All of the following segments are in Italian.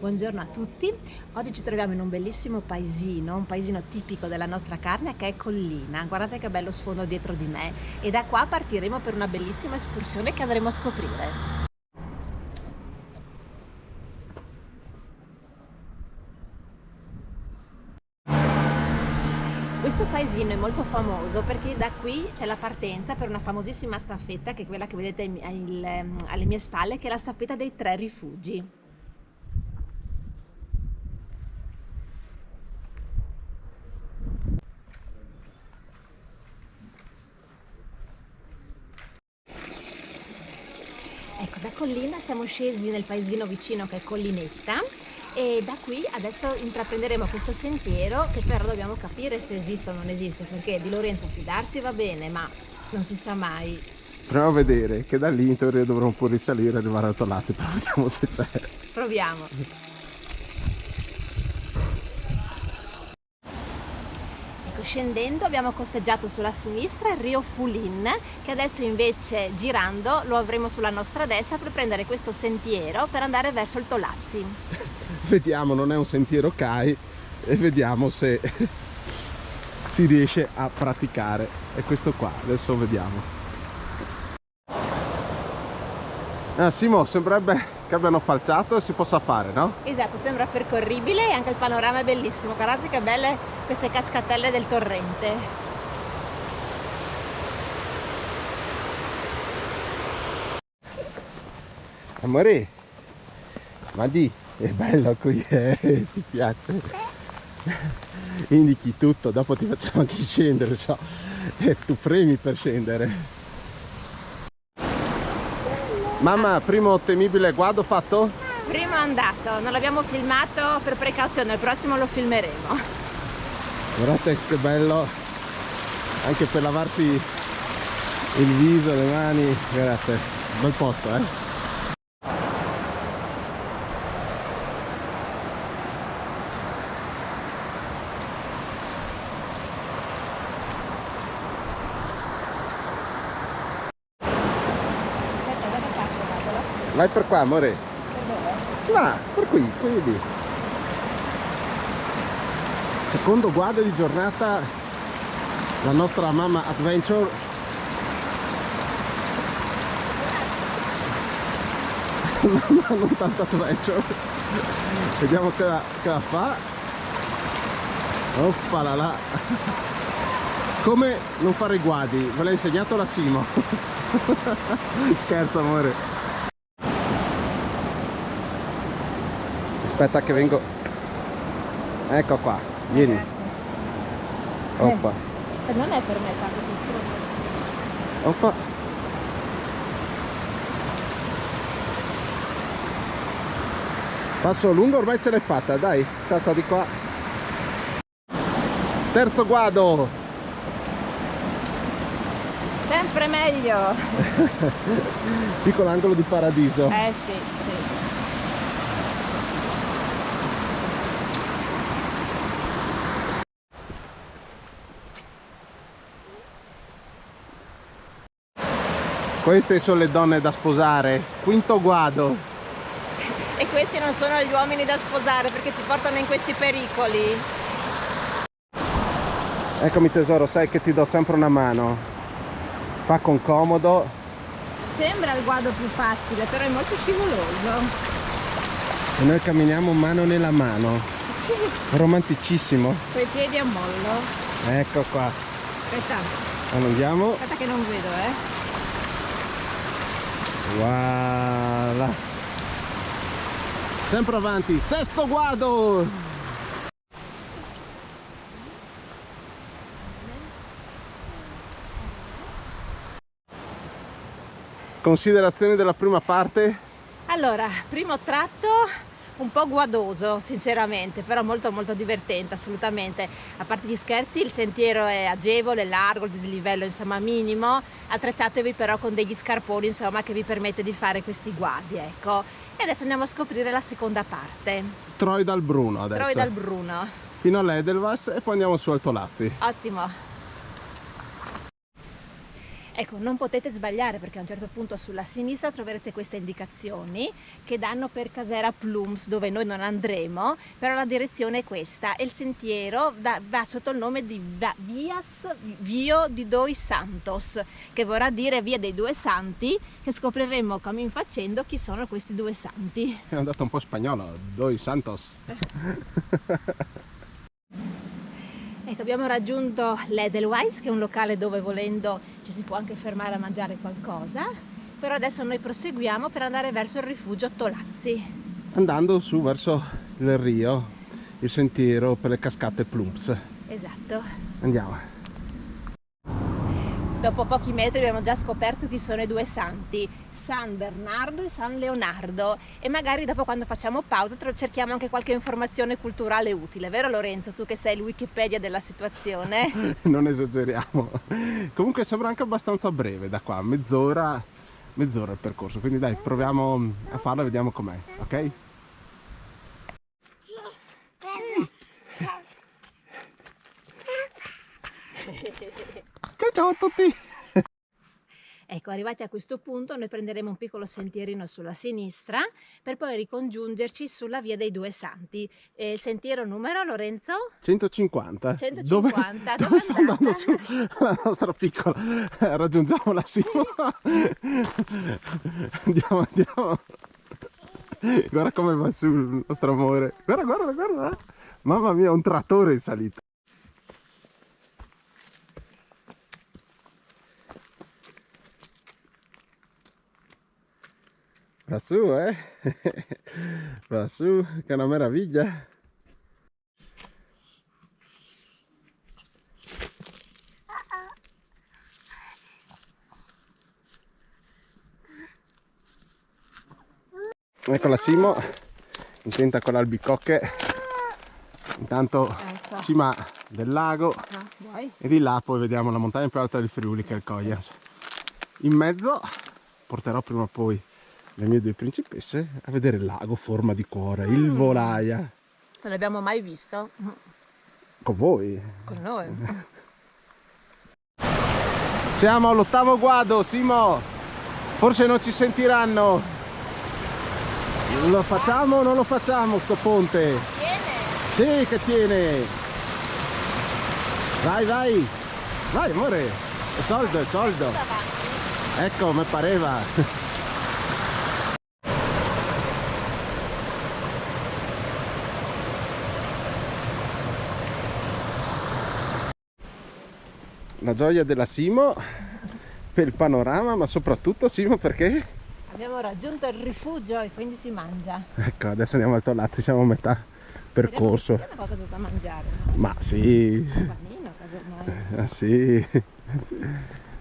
Buongiorno a tutti, oggi ci troviamo in un bellissimo paesino, un paesino tipico della nostra carne che è Collina. Guardate che bello sfondo dietro di me e da qua partiremo per una bellissima escursione che andremo a scoprire. Questo paesino è molto famoso perché da qui c'è la partenza per una famosissima staffetta che è quella che vedete alle mie spalle, che è la staffetta dei 3 rifugi. Ecco, da Collina siamo scesi nel paesino vicino che è Collinetta e da qui adesso intraprenderemo questo sentiero che però dobbiamo capire se esiste o non esiste, perché di Lorenzo fidarsi va bene, ma non si sa mai. Proviamo a vedere che da lì in teoria dovremo pure risalire e arrivare al Tolazzi, però vediamo se c'è. Proviamo. Ecco, scendendo abbiamo costeggiato sulla sinistra il Rio Fulin, che adesso invece girando lo avremo sulla nostra destra per prendere questo sentiero per andare verso il Tolazzi. Vediamo, non è un sentiero CAI e vediamo se si riesce a praticare. È questo qua, adesso vediamo. Ah Simo, sembrerebbe che abbiano falciato e si possa fare, no? Esatto, sembra percorribile e anche il panorama è bellissimo. Guardate che belle queste cascatelle del torrente. Amore, ma di, è bello qui, ti piace? Indichi tutto, dopo ti facciamo anche scendere, so. Tu premi per scendere. Mamma, primo temibile guado fatto? Primo è andato, non l'abbiamo filmato per precauzione, il prossimo lo filmeremo. Guardate che bello, anche per lavarsi il viso, le mani, guardate, bel posto, eh? Vai per qua, amore. Va, per qui, lì. Secondo guado di giornata, la nostra mamma adventure. No, non tanto adventure. Vediamo che la fa. Oppala là. Come non fare i guadi? Ve l'ha insegnato la Simo. Scherzo, amore. Aspetta che vengo. Ecco qua, vieni. Oppa. Non è per me tanto sicuro. Oppa. Passo lungo, ormai ce l'hai fatta, dai. Stata di qua. Terzo guado. Sempre meglio. Piccolo angolo di paradiso. Sì, sì. Queste sono le donne da sposare. Quinto guado. E questi non sono gli uomini da sposare perché ti portano in questi pericoli. Eccomi tesoro, sai che ti do sempre una mano. Fa con comodo. Sembra il guado più facile, però è molto scivoloso. E noi camminiamo mano nella mano. Sì. Romanticissimo. Coi piedi a mollo. Ecco qua. Aspetta. Andiamo. Aspetta che non vedo, Voilà. Sempre avanti, sesto guado. Considerazioni della prima parte? Allora, primo tratto un po' guadoso sinceramente, però molto molto divertente assolutamente. A parte gli scherzi, il sentiero è agevole, largo, il dislivello insomma minimo. Attrezzatevi però con degli scarponi insomma che vi permette di fare questi guadi, ecco. E adesso andiamo a scoprire la seconda parte. Troi dal Bruno adesso. Troi dal Bruno. Fino all'Edelweiss e poi andiamo su al Tolazzi. Ottimo. Ecco, non potete sbagliare perché a un certo punto sulla sinistra troverete queste indicazioni che danno per Casera Plums, dove noi non andremo, però la direzione è questa e il sentiero va sotto il nome di Vio di Doi Santos, che vorrà dire via dei due santi, che scopriremo cammin facendo chi sono questi due santi. È andato un po' spagnolo, Doi Santos. Ecco, abbiamo raggiunto l'Edelweiss, che è un locale dove volendo ci si può anche fermare a mangiare qualcosa, però adesso noi proseguiamo per andare verso il rifugio Tolazzi. Andando su verso il Rio, il sentiero per le cascate Plums. Esatto. Andiamo. Dopo pochi metri abbiamo già scoperto chi sono i due santi, San Bernardo e San Leonardo, e magari dopo, quando facciamo pausa, cerchiamo anche qualche informazione culturale utile, vero Lorenzo? Tu che sei il Wikipedia della situazione. Non esageriamo. Comunque sembra anche abbastanza breve da qua, mezz'ora il percorso, quindi dai, proviamo a farlo e vediamo com'è, ok? Ciao a tutti! Ecco, arrivati a questo punto noi prenderemo un piccolo sentierino sulla sinistra per poi ricongiungerci sulla via dei due santi. Il sentiero numero, Lorenzo? 150. 150, dove sta andando su la nostra piccola? Raggiungiamo la cima. Andiamo. Guarda come va su il nostro amore. Guarda. Mamma mia, un trattore in salita. Va su, va su, che è una meraviglia. Ecco la Simo, intenta con l'albicocche. Intanto ecco, cima del lago vuoi? e di là poi vediamo la montagna più alta del Friuli, che è il Coglians. In mezzo porterò prima o poi le mie due principesse a vedere il lago forma di cuore, il Volaia. Non l'abbiamo mai visto? Con voi? Con noi? Siamo all'8° guado, Simo. Forse non ci sentiranno. Lo facciamo o non lo facciamo sto ponte? Tiene! Sì che tiene. Vai amore. È soldo. Ecco, mi pareva. La gioia della Simo per il panorama, ma soprattutto Simo perché? Abbiamo raggiunto il rifugio e quindi si mangia. Ecco, adesso andiamo al Tolazzi, siamo a metà percorso. Speriamo che qualcosa da mangiare, no? Ma sì, Un panino, casomai. sì.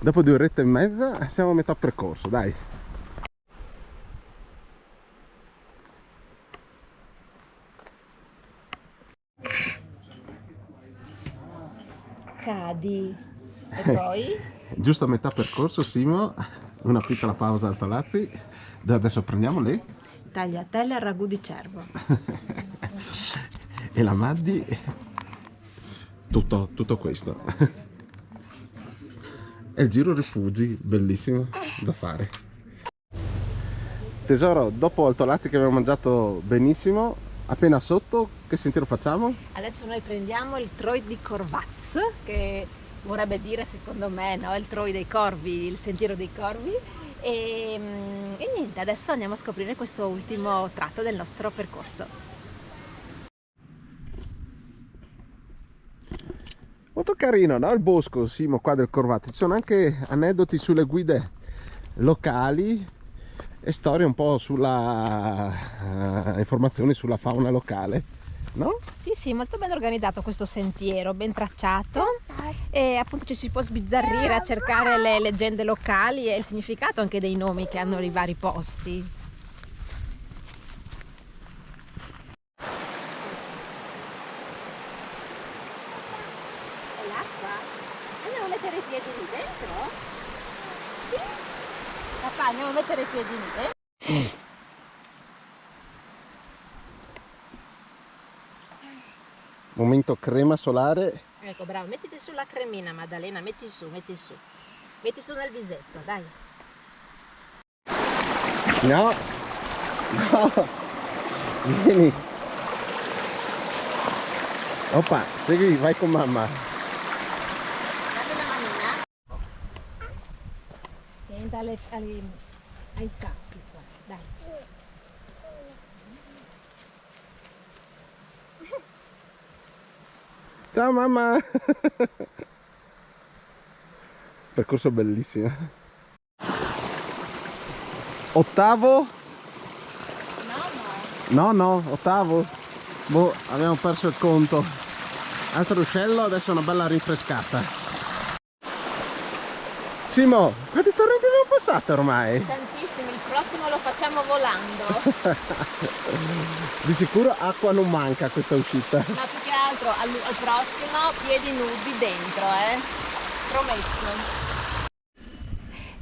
Dopo 2 orette e mezza siamo a metà percorso, dai. Cadi. E poi? Giusto a metà percorso, Simo, una piccola pausa al Tolazzi, dove adesso prendiamo le Tagliatelle al ragù di cervo. e la Maddi, tutto questo. È il giro rifugi, bellissimo da fare. Tesoro, dopo il Tolazzi che abbiamo mangiato benissimo, appena sotto che sentiero facciamo? Adesso noi prendiamo il Troid di Corvaz, che vorrebbe dire, secondo me, no? Il Troid dei Corvi, il sentiero dei Corvi. E niente, adesso andiamo a scoprire questo ultimo tratto del nostro percorso. Molto carino, no? Il bosco, Simo, qua del Corvazzi. Ci sono anche aneddoti sulle guide locali e storie un po' sulla informazioni sulla fauna locale, no? Sì, molto ben organizzato questo sentiero, ben tracciato, e appunto ci si può sbizzarrire a cercare le leggende locali e il significato anche dei nomi che hanno i vari posti. E l'acqua? Andiamo a mettere i piedi lì dentro? Sì? Papà, andiamo a mettere i piedi lì dentro? Momento crema solare. Ecco, bravo, mettiti sulla cremina, Maddalena, metti su, metti su. Metti su nel visetto, dai. No, no, vieni. Oppa, segui, vai con mamma. Dammi la manina. Senta ai sassi qua, dai. Ciao mamma. Percorso bellissimo. Ottavo? No, No, ottavo. Boh, abbiamo perso il conto. Altro ruscello, adesso una bella rinfrescata. Simo, quanti torrenti abbiamo passato ormai? tantissimi, il prossimo lo facciamo volando. Di sicuro acqua non manca a questa uscita. Ma più che altro al prossimo piedi nudi dentro, promesso.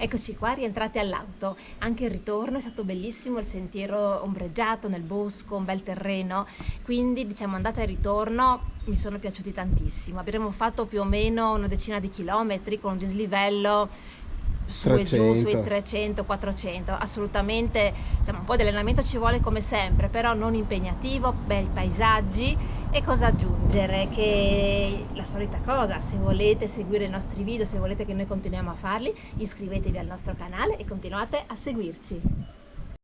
Eccoci qua, rientrati all'auto. Anche il ritorno è stato bellissimo, il sentiero ombreggiato nel bosco, un bel terreno, quindi diciamo andata e ritorno mi sono piaciuti tantissimo. Abbiamo fatto più o meno una decina di chilometri con un dislivello su e giù 300. sui 300-400, assolutamente, insomma, un po' di allenamento ci vuole come sempre, però non impegnativo, bei paesaggi. E cosa aggiungere? Che la solita cosa, se volete seguire i nostri video, se volete che noi continuiamo a farli, iscrivetevi al nostro canale e continuate a seguirci.